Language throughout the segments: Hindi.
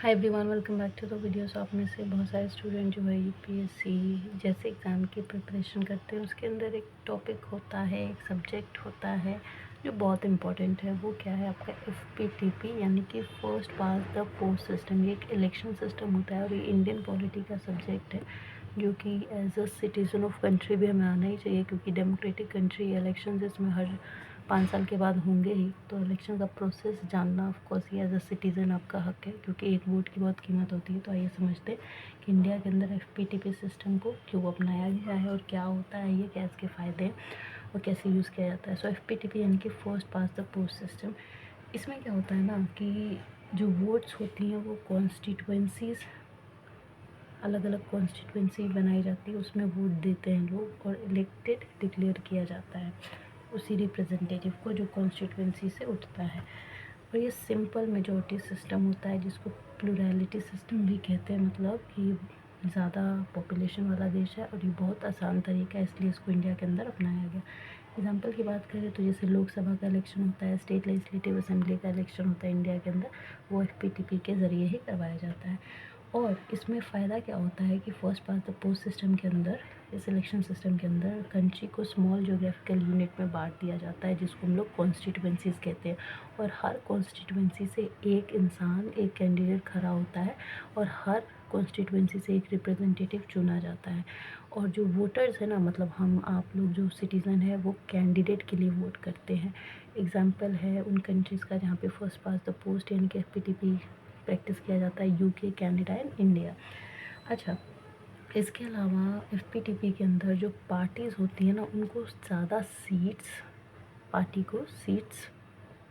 Hi everyone, welcome back to the videos. आप में से बहुत सारे स्टूडेंट जो है यूपीएससी जैसे एग्ज़ाम की प्रिपरेशन करते हैं, उसके अंदर एक टॉपिक होता है, एक सब्जेक्ट होता है जो बहुत इंपॉर्टेंट है। वो क्या है? आपका एफपीटीपी, यानी कि first pass the post system. ये एक इलेक्शन सिस्टम होता है और ये इंडियन पॉलिटी का सब्जेक्ट है, जो कि as a citizen of country भी हमें आना ही चाहिए, क्योंकि डेमोक्रेटिक कंट्री इलेक्शन इसमें हर 5 साल के बाद होंगे ही। तो इलेक्शन का प्रोसेस जानना ऑफ कोर्स ये एज अ सिटीज़न आपका हक है, क्योंकि एक वोट की बहुत कीमत होती है। तो आइए समझते हैं कि इंडिया के अंदर एफपीटीपी सिस्टम को क्यों अपनाया गया है और क्या होता है ये, क्या इसके फ़ायदे हैं और कैसे यूज़ किया जाता है। सो एफपीटीपी यानी कि first pass the post system. इसमें क्या होता है ना कि जो वोट्स होती हैं वो कॉन्स्टिट्यूएंसीज़, अलग अलग कॉन्स्टिट्यूएंसी बनाई जाती है, उसमें वोट देते हैं लोग और इलेक्टेड डिक्लेयर किया जाता है उसी रिप्रेजेंटेटिव को जो कॉन्स्टिट्यूएंसी से उठता है। और ये सिंपल मेजॉरिटी सिस्टम होता है, जिसको प्लूरैलिटी सिस्टम भी कहते हैं। मतलब कि ज़्यादा पॉपुलेशन वाला देश है और ये बहुत आसान तरीका है, इसलिए इसको इंडिया के अंदर अपनाया गया। एग्जाम्पल की बात करें तो जैसे लोकसभा का इलेक्शन होता है, स्टेट लेजिस्लेटिव असेंबली का इलेक्शन होता है इंडिया के अंदर, वो एफपीटीपी के ज़रिए ही करवाया जाता है। और इसमें फ़ायदा क्या होता है कि first pass the post system के अंदर, इस इलेक्शन सिस्टम के अंदर कंट्री को स्मॉल ज्योग्राफिकल यूनिट में बांट दिया जाता है, जिसको हम लोग कॉन्स्टिट्यूएंसीज कहते हैं। और हर कॉन्स्टिट्यूएंसी से एक इंसान, एक कैंडिडेट खड़ा होता है और हर कॉन्स्टिट्यूएंसी से एक रिप्रेजेंटेटिव चुना जाता है। और जो वोटर्स है ना, मतलब हम आप लोग जो सिटीज़न है, वो कैंडिडेट के लिए वोट करते हैं। एग्जाम्पल है उन कंट्रीज़ का जहाँ पे फर्स्ट पास द पोस्ट यानी कि एफपीटीपी प्रैक्टिस किया जाता है, यूके, कनाडा एंड इंडिया। अच्छा, इसके अलावा एफपीटीपी के अंदर जो पार्टीज़ होती हैं ना, उनको ज़्यादा सीट्स, पार्टी को सीट्स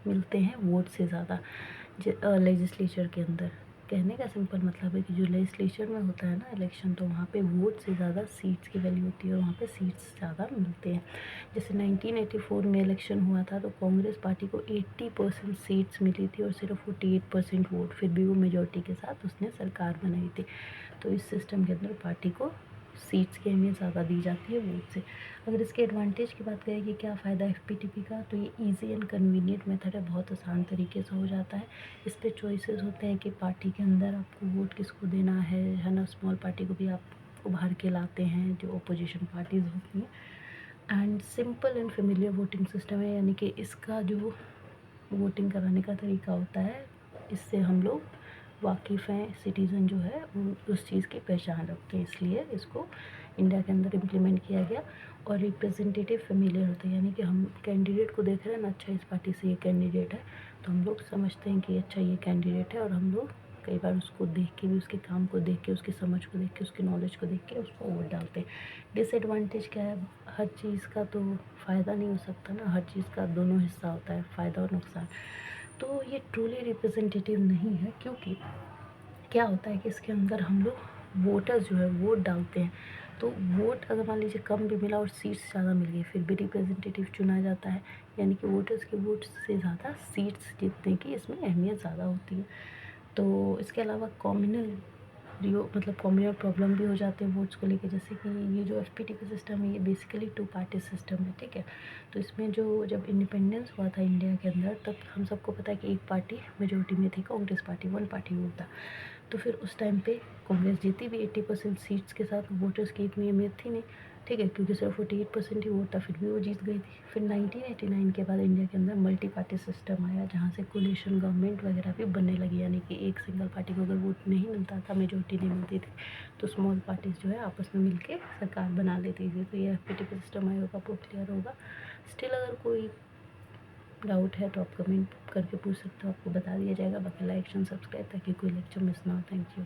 मिलते हैं वोट से ज़्यादा लेजिस्लेचर के अंदर। कहने का सिंपल मतलब है कि जो लेजिस्लेचर में होता है ना इलेक्शन, तो वहाँ पे वोट से ज़्यादा सीट्स की वैल्यू होती है और वहाँ पे सीट्स ज़्यादा मिलते हैं। जैसे 1984 में इलेक्शन हुआ था तो कांग्रेस पार्टी को 80% सीट्स मिली थी और सिर्फ 48% वोट, फिर भी वो मेजॉरिटी के साथ उसने सरकार बनाई थी। तो इस सिस्टम के अंदर पार्टी को सीट्स की अहमियत ज़्यादा दी जाती है वोट से। अगर इसके एडवांटेज की बात करें कि क्या फ़ायदा है एफपीटीपी का, तो ये इजी एंड कन्वीनियंट मेथड है, बहुत आसान तरीके से हो जाता है। इस पर चॉइसेस होते हैं कि पार्टी के अंदर आपको वोट किसको देना है ना। स्मॉल पार्टी को भी आप उभार के लाते हैं, जो अपोजिशन पार्टीज़ होती हैं। And simple and familiar voting system है, यानी कि इसका जो वोटिंग कराने का तरीका होता है, इससे हम लोग वाकिफ़ हैं, सिटीज़न जो है उस चीज़ की पहचान रखते हैं, इसलिए इसको इंडिया के अंदर इम्प्लीमेंट किया गया। और रिप्रेजेंटेटिव फेमिलियर होते हैं, यानी कि हम कैंडिडेट को देख रहे हैं ना, अच्छा इस पार्टी से ये कैंडिडेट है, तो हम लोग समझते हैं कि अच्छा ये कैंडिडेट है, और हम लोग कई बार उसको देख के भी, उसके काम को देख के, उसकी समझ को देख के, उसकी नॉलेज को देख के उसको वोट डालते हैं। डिसएडवांटेज क्या है? हर चीज़ का तो फ़ायदा नहीं हो सकता ना, हर चीज़ का दोनों हिस्सा होता है, फ़ायदा और नुकसान। तो ये ट्रूली रिप्रेजेंटेटिव नहीं है, क्योंकि क्या होता है कि इसके अंदर हम लोग वोटर्स जो है वोट डालते हैं, तो वोट अगर मान लीजिए कम भी मिला और सीट्स ज़्यादा मिल गई, फिर भी रिप्रेजेंटेटिव चुना जाता है, यानी कि वोटर्स के वोट से ज़्यादा सीट्स जीतने की इसमें अहमियत ज़्यादा होती है। तो इसके अलावा कॉम्युनल मतलब कॉम्युनल प्रॉब्लम भी हो जाते हैं वोट्स को लेके, जैसे कि ये जो एफपीटीपी सिस्टम है ये बेसिकली टू पार्टी सिस्टम है, ठीक है। तो इसमें जो जब इंडिपेंडेंस हुआ था इंडिया के अंदर, तब हम सबको पता है कि एक पार्टी मेजोरिटी में थी, Congress party, one party rule था। तो फिर उस टाइम पे कांग्रेस जीती भी 80% सीट्स के साथ, वोटर्स की इतनी अहमियत थी नहीं, ठीक है, क्योंकि सिर्फ 48% ही वोट था, फिर भी वो जीत गई थी। फिर 1989 के बाद इंडिया के अंदर मल्टी पार्टी सिस्टम आया, जहाँ से कोलिशन गवर्नमेंट वगैरह भी बनने लगी, यानी कि एक सिंगल पार्टी को अगर वोट नहीं मिलता था, मेजोरिटी नहीं मिलती थी, तो स्मॉल पार्टीज़ जो है आपस में मिलके सरकार बना लेती थी। तो ये एफपीटीपी सिस्टम आया होगा, आपको क्लियर होगा। स्टिल अगर कोई डाउट है तो आप कमेंट करके पूछ सकते हो, आपको बता दिया जाएगा। बाकी लाइक एंड सब्सक्राइब, ताकि कोई लेक्चर मिस ना हो। Thank you.